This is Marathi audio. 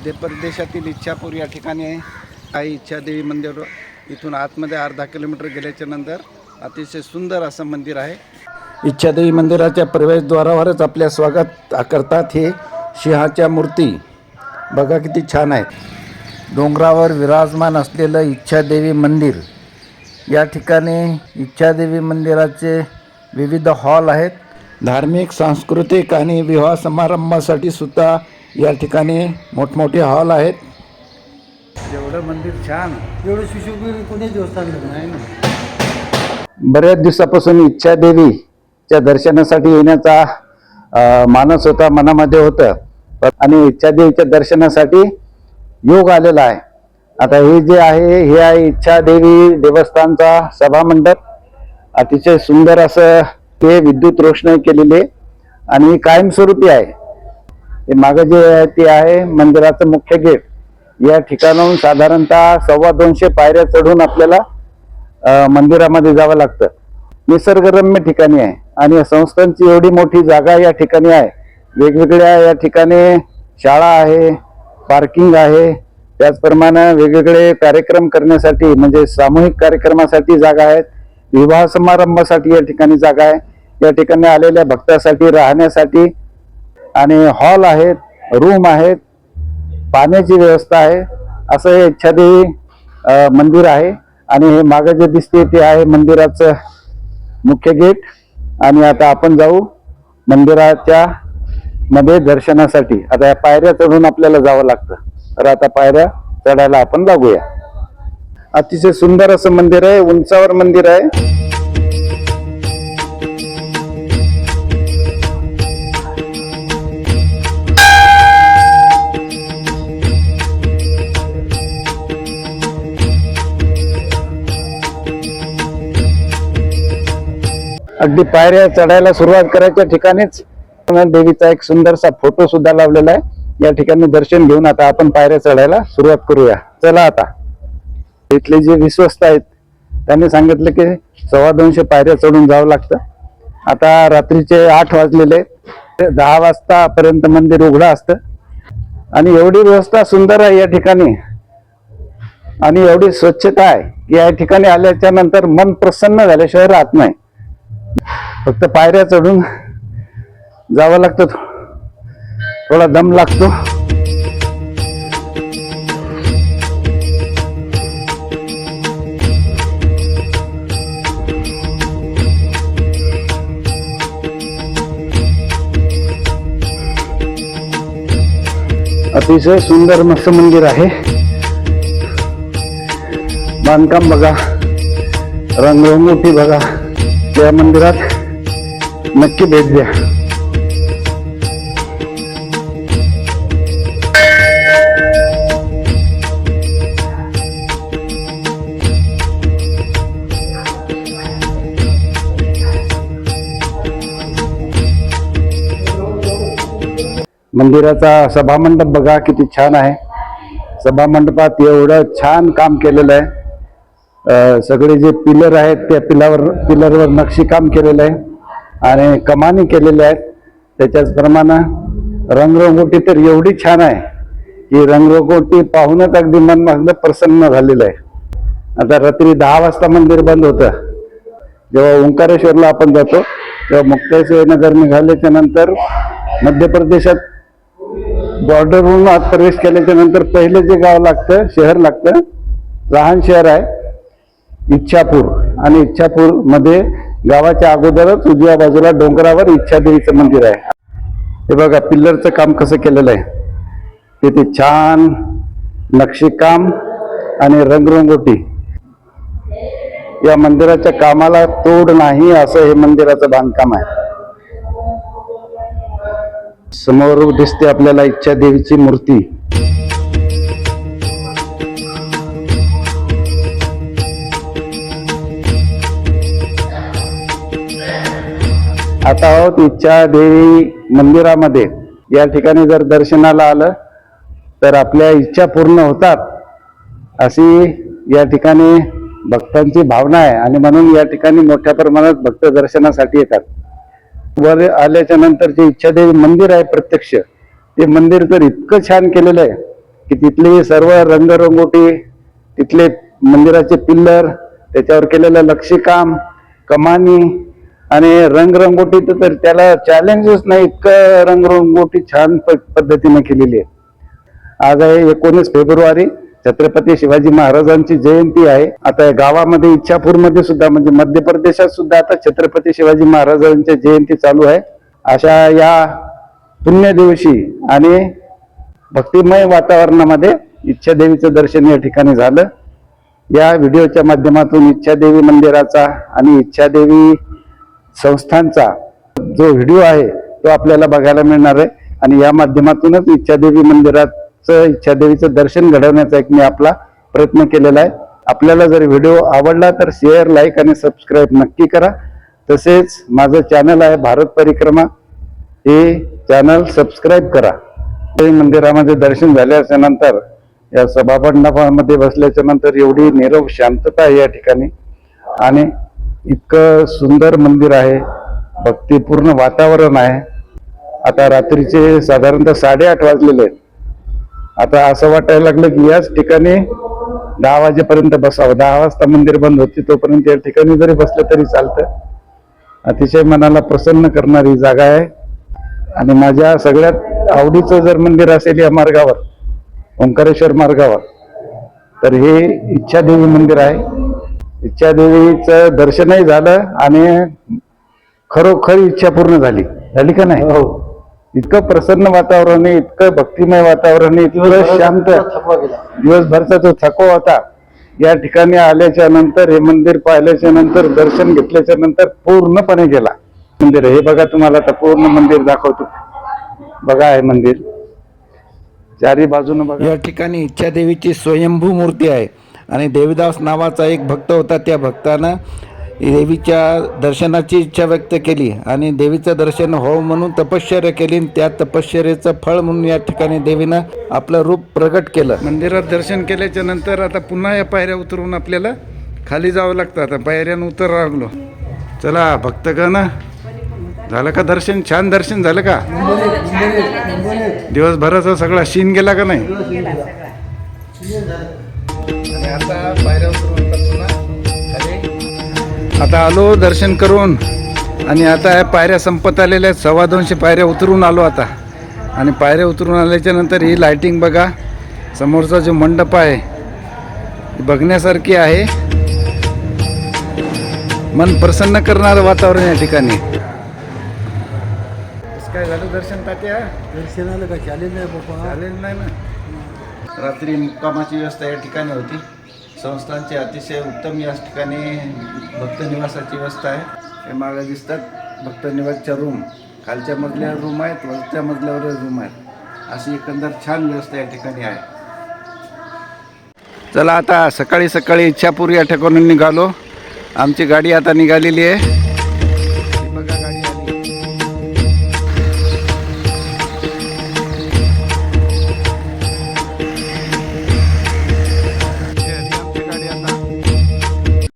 मध्य प्रदेशातील इच्छापूर या ठिकाणी आई इच्छादेवी मंदिर इथून आतमध्ये अर्धा किलोमीटर गेल्याच्या नंतर अतिशय सुंदर असं मंदिर आहे। इच्छादेवी मंदिराच्या प्रवेशद्वारावरच आपल्या स्वागत करतात हे सिंहाच्या मूर्ती बघा किती छान आहेत। डोंगरावर विराजमान असलेलं इच्छादेवी मंदिर, या ठिकाणी इच्छादेवी मंदिराचे विविध हॉल आहेत। धार्मिक, सांस्कृतिक आणि विवाह समारंभासाठी सुद्धा या ठिकाणी मोठमोठे हॉल आहेत। एवढं मंदिर छान, एवढं सुशोभित कोणी देवस्थान नाही ना। बऱ्याच दिवसापासून इच्छादेवीच्या दर्शनासाठी येण्याचा मानस होता, मनामध्ये होतं, आणि इच्छादेवीच्या दर्शनासाठी योग आलेला आहे। आता हे जे आहे हे आहे इच्छादेवी देवस्थानचा सभामंडप। अतिशय सुंदर असं ते विद्युत रोषणाई केलेली आणि कायमस्वरूपी आहे। हे मागे जे ते आहे मंदिराचं मुख्य गेट। या ठिकाणाहून साधारणतः 250 पायऱ्या चढून आपल्याला मंदिरामध्ये जावं लागतं। निसर्गरम्य ठिकाणी आहे आणि संस्थांची एवढी मोठी जागा या ठिकाणी आहे। वेगवेगळ्या या ठिकाणी शाळा आहे, पार्किंग आहे, त्याचप्रमाणे वेगवेगळे कार्यक्रम करण्यासाठी म्हणजे सामूहिक कार्यक्रमासाठी जागा आहेत, विवाह समारंभासाठी या ठिकाणी जागा आहे, या ठिकाणी आलेल्या भक्तांसाठी राहण्यासाठी आणि हॉल आहेत, रूम आहेत, पाण्याची व्यवस्था आहे। असं हे इच्छादेवी मंदिर आहे आणि हे मागे जे दिसते ते आहे मंदिराचं मुख्य गेट। आणि आता आपण जाऊ मंदिराच्या मध्ये दर्शनासाठी। आता या पायऱ्या चढून आपल्याला जावं लागतं, तर आता पायऱ्या चढायला आपण लागूया। अतिशय सुंदर असं मंदिर आहे, उंचावर मंदिर आहे। अगदी पायऱ्या चढायला सुरुवात करायच्या ठिकाणीच देवीचा एक सुंदरसा फोटो सुद्धा लावलेला आहे। या ठिकाणी दर्शन घेऊन आता आपण पायऱ्या चढायला सुरुवात करूया। चला, आता इथले जे विश्वस्त आहेत त्यांनी सांगितलं की 250 पायऱ्या चढून जावं लागतं। आता रात्रीचे 8 वाजलेले, 10 वाजतापर्यंत मंदिर उघडं असतं आणि एवढी व्यवस्था सुंदर आहे या ठिकाणी आणि एवढी स्वच्छता आहे की या ठिकाणी आल्याच्या नंतर मन प्रसन्न झाल्याशिवाय राहत नाही। फक्त पायऱ्या चढून जावं लागतं, थोडा दम लागतो। अतिशय सुंदर मस्त मंदिर आहे। बांधकाम बघा, रंगरंगोटी बघा, त्या मंदिरात नक्की भेट द्या। मंदिराचा सभामंडप बघा किती छान आहे। सभामंडपात एवढं छान काम केलेलं आहे। सगळे जे पिलर आहेत त्या पिलरवर नक्षीकाम केलेलं आहे आणि कमानी केलेल्या आहेत। त्याच्याचप्रमाणे रंगरंगोटी तर एवढी छान आहे की रंगरंगोटी पाहूनच अगदी मन अगदी प्रसन्न झालेलं आहे। आता रात्री 10 वाजता मंदिर बंद होतं। जेव्हा ओंकारेश्वरला आपण जातो तेव्हा मुक्तेश्वर नगर निघाल्याच्या नंतर मध्य प्रदेशात बॉर्डरवरून आत प्रवेश केल्याच्या नंतर पहिले जे गाव लागतं, शहर लागतं, लहान शहर आहे इच्छापूर। आणि इच्छापूर मध्ये गावाच्या अगोदरच उजव्या बाजूला डोंगरावर इच्छादेवीचं मंदिर आहे। हे बघा पिल्लरचं काम कसं केलेलं आहे, किती छान नक्षीकाम आणि रंगरंगोटी। या मंदिराच्या कामाला तोड नाही असं हे मंदिराचं बांधकाम आहे। समोर दिसते आपल्याला इच्छादेवीची मूर्ती। आता आहोत इच्छादेवी मंदिरामध्ये। या ठिकाणी जर दर्शनाला आलं तर आपल्या इच्छा पूर्ण होतात अशी या ठिकाणी भक्तांची भावना आहे आणि म्हणून या ठिकाणी मोठ्या प्रमाणात भक्त दर्शनासाठी येतात। वर आल्याच्या नंतर जे इच्छादेवी मंदिर आहे प्रत्यक्ष, ते मंदिर तर इतकं छान केलेलं आहे की तिथली सर्व रंगरंगोटी, तिथले मंदिराचे पिल्लर, त्याच्यावर केलेलं नक्षीकाम, कमानी आणि रंगरंगोटी तर त्याला चॅलेंजच नाही, इतकं रंगरंगोटी छान पद्धतीने केलेली आहे. आज आहे 19 फेब्रुवारी, छत्रपती शिवाजी महाराजांची जयंती आहे. आता गावामध्ये इच्छापूरमध्ये सुद्धा म्हणजे मध्य प्रदेशात सुद्धा आता छत्रपती शिवाजी महाराजांची जयंती चालू आहे. अशा या पुण्य दिवशी आणि भक्तिमय वातावरणामध्ये इच्छादेवीचं दर्शन या ठिकाणी झालं. या व्हिडिओच्या माध्यमातून इच्छादेवी मंदिराचा आणि इच्छादेवी संस्थांचा जो व्हिडिओ आहे तो आपल्याला बघायला मिळणार आहे. आणि या माध्यमातूनच इच्छादेवी मंदिराचं, इच्छादेवीचं दर्शन घडवण्याचा एक मी आपला प्रयत्न केलेला आहे. आपल्याला जर व्हिडिओ आवडला तर शेअर, लाईक आणि सबस्क्राईब नक्की करा. तसेच माझं चॅनल आहे भारत परिक्रमा, हे चॅनल सबस्क्राईब करा. मंदिरामध्ये दर्शन झाल्याच्या नंतर या सभामंडपामध्ये बसल्याच्या नंतर एवढी नीरव शांतता आहे या ठिकाणी आणि इतकं सुंदर मंदिर आहे, भक्तिपूर्ण वातावरण आहे. आता रात्रीचे साधारणतः 8:30 वाजलेले आहेत. आता असं वाटायला लागलं की याच ठिकाणी 10 वाजेपर्यंत बसावं. 10 वाजता मंदिर बंद होते, तोपर्यंत या ठिकाणी जरी बसलं तरी चालतं. अतिशय मनाला प्रसन्न करणारी जागा आहे. आणि माझ्या सगळ्यात आवडीचं जर मंदिर असेल या मार्गावर, ओंकारेश्वर मार्गावर, तर हे इच्छादेवी मंदिर आहे. इच्छादेवीचं दर्शनही झालं आणि खरोखर इच्छा पूर्ण झाली का नाही? हो. इतकं प्रसन्न वातावरण आहे, इतकं भक्तिमय वातावरण आहे, इतकं शांत. थकवा गेला. दिवसभरचा जो थकवा होता या ठिकाणी आल्याच्या नंतर, हे मंदिर पाहिल्याच्या नंतर, दर्शन घेतल्याच्या नंतर पूर्णपणे गेला. मंदिर हे बघा, तुम्हाला आता पूर्ण मंदिर दाखवतो. बघा आहे मंदिर चारी बाजूने बघा. या ठिकाणी इच्छादेवीची स्वयंभू मूर्ती आहे आणि देवीदास नावाचा एक भक्त होता. त्या भक्तानं देवीच्या दर्शनाची इच्छा व्यक्त केली आणि देवीचं दर्शन हो म्हणून तपश्चर्या केली. त्या तपश्चर्याचं फळ म्हणून या ठिकाणी देवीनं आपलं रूप प्रगट केलं. मंदिरात दर्शन केल्याच्या नंतर आता पुन्हा या पायऱ्या उतरून आपल्याला खाली जावं लागतं. आता पायऱ्यानं उतर लागलो. चला भक्तगण, झालं का दर्शन? छान दर्शन झालं का? दिवसभराचा सगळा शीन गेला का नाही? आणि आता पायऱ्या उतरून आता आलो दर्शन करून आणि आता या पायऱ्या संपत आलेल्या आहेत. 250 पायऱ्या उतरून आलो आता. आणि पायऱ्या उतरून आल्याच्या नंतर ही लाइटिंग बघा, समोरचा जो मंडप आहे बघण्यासारखी आहे. मन प्रसन्न करणारं वातावरण या ठिकाणी. काय झालं दर्शन तात्या? दर्शनाला काय चालेल नाही बाबा. चालेल नाही ना. रात्री मुक्कामाची व्यवस्था या ठिकाणी होती. संस्थांची अतिशय उत्तम या ठिकाणी भक्तनिवासाची व्यवस्था आहे. हे मागे दिसतात भक्तनिवासच्या रूम. खालच्या मजल्यावर रूम आहेत, वरच्या मजल्यावर रूम आहेत. अशी एकंदर छान व्यवस्था या ठिकाणी आहे. चला आता सकाळी सकाळी इच्छापूर या ठिकाणी निघालो. आमची गाडी आता निघालेली आहे.